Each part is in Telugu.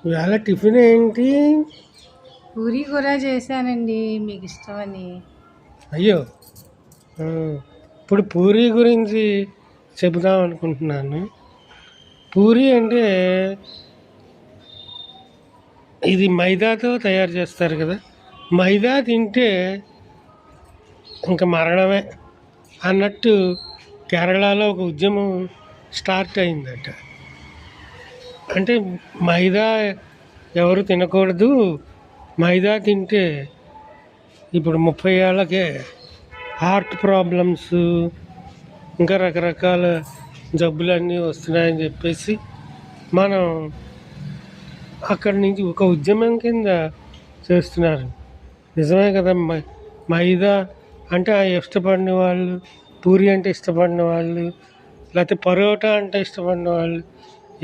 ఇవాళ టిఫిన్ ఏంటి? పూరీ కూర చేశానండి, మీకు ఇష్టమని. అయ్యో! ఆ, ఇప్పుడు పూరీ గురించి చెబుదాం అనుకుంటున్నాను. పూరీ అంటే ఇది మైదాతో తయారు చేస్తారు కదా. మైదా తింటే ఇంకా మరణమే అన్నట్టు కేరళలో ఒక ఉద్యమం స్టార్ట్ అయిందట. అంటే మైదా ఎవరు తినకూడదు, మైదా తింటే ఇప్పుడు 30 ఏళ్ళకే హార్ట్ ప్రాబ్లమ్స్ ఇంకా రకరకాల జబ్బులన్నీ వస్తున్నాయని చెప్పేసి మనం అక్కడి నుంచి ఒక ఉద్యమం కింద చేస్తున్నారు. నిజమే కదా. మైదా అంటే ఇష్టపడిన వాళ్ళు, పూరి అంటే ఇష్టపడిన వాళ్ళు, లేకపోతే పరోటా అంటే ఇష్టపడిన వాళ్ళు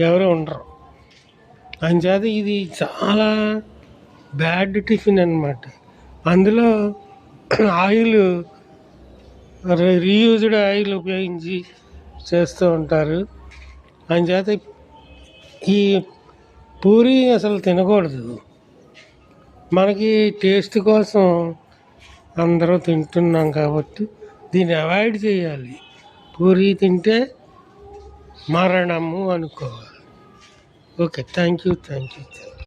ఎవరు ఉండరు. అంచేత ఇది చాలా బ్యాడ్ టిఫిన్ అన్నమాట. అందులో ఆయిల్ రీయూజ్డ్ ఆయిల్ ఉపయోగించి చేస్తూ ఉంటారు. అంచేత ఈ పూరి అసలు తినకూడదు. మనకి టేస్ట్ కోసం అందరూ తింటున్నాం కాబట్టి దీన్ని అవాయిడ్ చేయాలి. పూరి తింటే మరణము అనుకోవాలి. Okay, thank you.